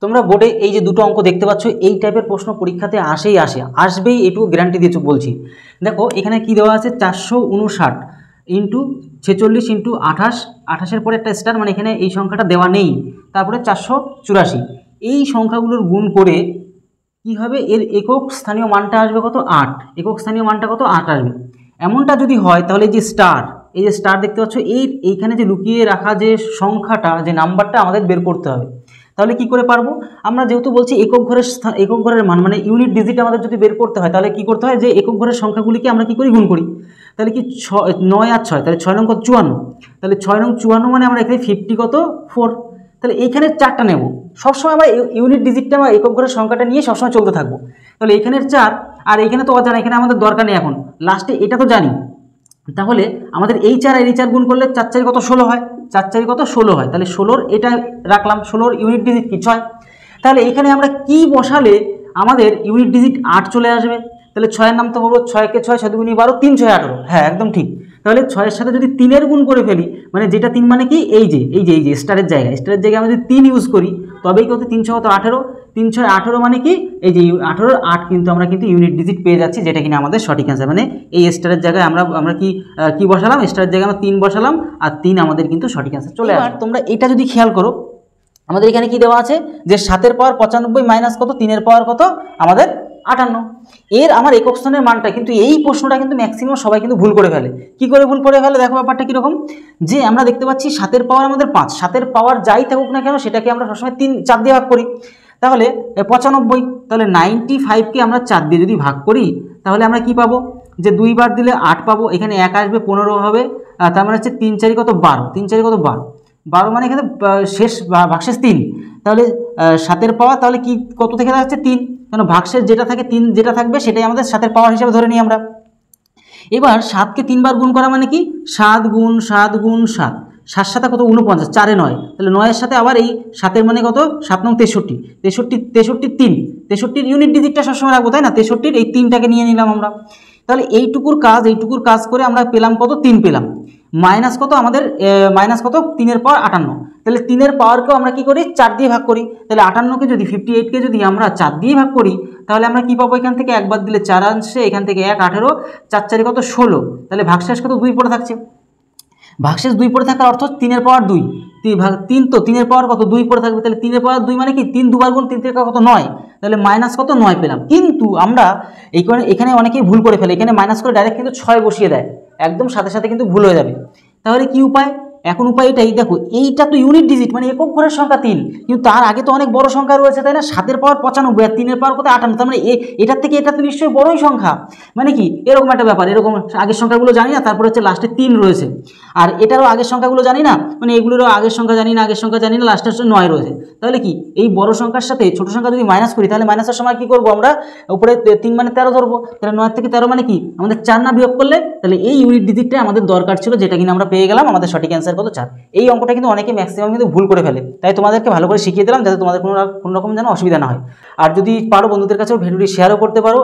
তোমরা বোর্ডে এই যে দুটো অঙ্ক দেখতে পাচ্ছ, এই টাইপের প্রশ্ন পরীক্ষাতে আসবেই, এটুকু গ্যারান্টি দিয়ে বলছি। দেখো এখানে কি দেওয়া আছে, 459 ইন্টু 46 ইন্টু 28, 28-এর পরে একটা স্টার, মানে এখানে এই সংখ্যাটা দেওয়া নেই, তারপরে 484। এই সংখ্যাগুলোর গুণ করে কি হবে, এর একক স্থানীয় মানটা আসবে কত, 8। একক স্থানীয় মানটা কত, 8 আসবে। এমনটা যদি হয় তাহলে এই যে স্টার দেখতে পাচ্ছ, এইখানে যে লুকিয়ে রাখা যে সংখ্যাটা, যে নাম্বারটা আমাদের বের করতে হবে। তাহলে কি করে পারবো, আমরা যেহেতু বলছি একক ঘরের মান মানে ইউনিট ডিজিট আমাদের যদি বের করতে হয়, তাহলে কি করতে হয়, যে একক ঘরের সংখ্যাগুলিকে আমরা কি করি, গুণ করি। তাহলে কি 9 আর 6, তাহলে 6 নং কত, 54। তাহলে 6 নং 54 মানে আমরা এখানে 50 কত, 4। তাহলে এইখানে 4টা নেব, সবসময় আমরা ইউনিট ডিজিটটা বা একক ঘরের সংখ্যাটা নিয়ে সবসময় চলতে থাকবো। তাহলে এখানের 4, আর এখানে তো অজানা, এখানে আমাদের দরকার নেই, এখন লাস্টে এটা তো জানি। তাহলে আমাদের এই 4 আর এই 4 গুণ করলে 4 4 কত, 16 হয়, 4 4 কত, 16 হয়। তাহলে 16 এটা রাখলাম, 16 ইউনিট ডিজিট কি, 6। তাহলে এখানে আমরা কি বসালে আমাদের ইউনিট ডিজিট 8 চলে আসবে। তাহলে 6-এর নাম তো বলবো, 6-কে 6, 6 দুগুণে 12, 3 6 18। হ্যাঁ একদম ঠিক। তাহলে 6-এর সাথে যদি 3-এর গুণ করে ফেলি, মানে যেটা 3 মানে কি, এই যে স্টারের জায়গায় আমরা যদি 3 ইউজ করি, তবেই কত, 3 6 কত, 18। 3 6 18 মানে কি, এই যে 18-এর 8 কিন্তু আমরা কিন্তু ইউনিট ডিজিট পেয়ে যাচ্ছি, যেটা কিনা আমাদের সঠিক অ্যান্সার। মানে এই স্টারের জায়গায় আমরা কি বসালাম, স্টারের জায়গায় আমরা 3 বসালাম, আর 3 আমাদের কিন্তু সঠিক অ্যান্সার চলে আসে। তোমরা এটা যদি খেয়াল করো, আমাদের এখানে কি দেওয়া আছে, যে 7-এর পাওয়ার 95 মাইনাস কত, 3-এর পাওয়ার কত, আমাদের 58। এর আমার একক স্থানের মানটা, কিন্তু এই প্রশ্নটা কিন্তু ম্যাক্সিমাম সবাই কিন্তু ভুল করে ফেলে। কি করে ভুল করে ফেলে, দেখো ব্যাপারটা কীরকম, যে আমরা দেখতে পাচ্ছি 7-এর পাওয়ার আমাদের 5, 7-এর পাওয়ার যাই থাকুক না কেন সেটাকে আমরা সবসময় 4 দিয়ে ভাগ করি। তাহলে 95, তাহলে 95-কে আমরা 4 দিয়ে যদি ভাগ করি, তাহলে আমরা কি পাবো, যে 2 বার দিলে 8 পাবো, এখানে 1 আসবে, 15 হবে, তার মানে হচ্ছে 3 4 কত, 12, 3 4 কত, 12 মানে এখানে শেষ ভাগশেষ 3। তাহলে 7-এর পাওয়ার তাহলে কি কত থেকে থাকছে, 3, কারণ ভাগশেষ যেটা থাকে 3 যেটা থাকবে সেটাই আমাদের 7-এর পাওয়ার হিসেবে ধরে নিই আমরা। এবার 7-কে 3 বার গুণ করা মানে কি, 7 গুণ 7 গুণ 7, 7 7 কত, 49, 4-এ 9, তাহলে 9-এর সাথে আবার এই 7-এর মানে কত, 7 নং 63, 63 ইউনিট ডিজিটটা সবসময় রাখবো, তাই না, 63-এর এই 3টাকে নিয়ে নিলাম আমরা। তাহলে এইটুকুর কাজ করে আমরা পেলাম কত, 3 পেলাম। মাইনাস কত আমাদের, মাইনাস কত, 3-এর পাওয়ার 58। তাহলে 3-এর পাওয়ারকেও আমরা কি করি, 4 দিয়ে ভাগ করি। তাহলে 58-কে যদি 58-কে যদি আমরা 4 দিয়ে ভাগ করি, তাহলে আমরা কি পাবো, এখান থেকে একবার দিলে 4 আসছে, এখান থেকে 1 18, 4 4 কত, 16। তাহলে ভাগশেষ কত, 2 পড়ে থাকছে। ভাগশেষ 2 পড়ে থাকার অর্থ 3-এর পাওয়ার 2, 3 তো 3-এর পাওয়ার কত, 2 পড়ে থাকবে। তাহলে 3-এর পাওয়ার 2 মানে কি, 3 2 বার গুণ 3 থেকে কত, 9। তাহলে মাইনাস কত, 9 পেলাম। কিন্তু আমরা এখানে অনেকেই ভুল করে ফেলে, এখানে মাইনাস করে ডাইরেক্ট কিন্তু 6 বসিয়ে দেয়, একদম সাথে সাথে কিন্তু ভুল হয়ে যাবে। তাহলে কি উপায়, এখন উপায় এটাই, দেখো এইটা তো ইউনিট ডিজিট মানে একক ঘরের সংখ্যা 3, কিন্তু তার আগে তো অনেক বড় সংখ্যা রয়েছে, তাই না, 7-এর পাওয়ার 95 আর 3-এর পাওয়ার কত, 58। তার মানে এটার থেকে এটা তো নিশ্চয়ই বড়ই সংখ্যা, মানে কি এরকম একটা ব্যাপার। এরকম আগের সংখ্যাগুলো জানি না, তারপরে হচ্ছে লাস্টে 3 রয়েছে, আর এটারও আগের সংখ্যাগুলো জানি না, মানে এগুলোরও আগের সংখ্যা জানি না, লাস্টে হচ্ছে 9 রয়েছে। তাহলে কি এই বড় সংখ্যার সাথে ছোট সংখ্যা যদি মাইনাস করি, তাহলে মাইনাসের সময় কি করবো, আমরা উপরে 3 মানে 13 ধরবো। তাহলে 9 থেকে 13 মানে কি, আমাদের 4 না বিয়োগ করলে, তাহলে এই ইউনিট ডিজিটটা আমাদের দরকার ছিল, যেটা কিনা আমরা পেয়ে গেলাম। আমাদের সঠিক অ্যান্সার কত, 4। এই অঙ্কটা কিন্তু অনেকে ম্যাক্সিমাম কিন্তু ভুল করে ফেলে, তাই তোমাদেরকে ভালো করে শিখিয়ে দিলাম, যাতে তোমাদের কোনো রকম যেন অসুবিধা না হয়। আর যদি পারো বন্ধুদের কাছেও ভিডিওটি শেয়ারও করতে পারো।